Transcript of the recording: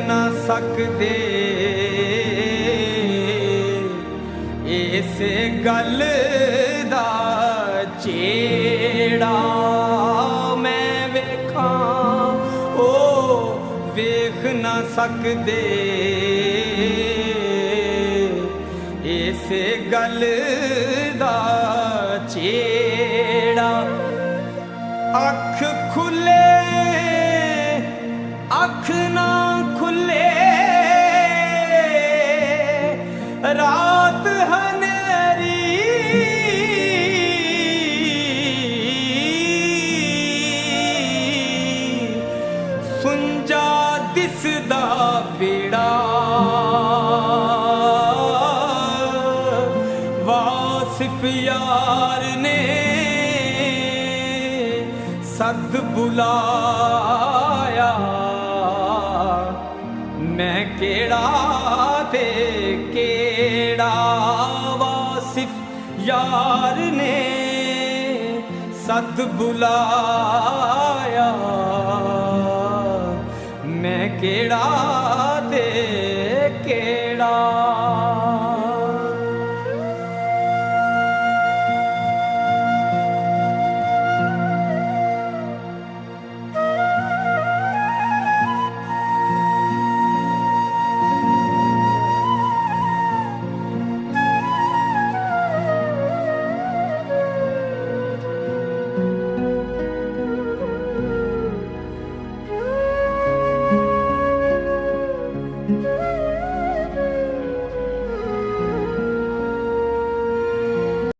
ना सकदे इस गल दा चेड़ा मैं वेखां ओ वेख ना सकदे इस गल दा चेड़ा। अख खुले अख ना खुले रात हनेरी सुंजा दिसदा बेड़ा वासिफ यार ने सद बुलाया मैं केड़ा ते केड़ा। वासिफ यार ने सद बुलाया मैं केड़ा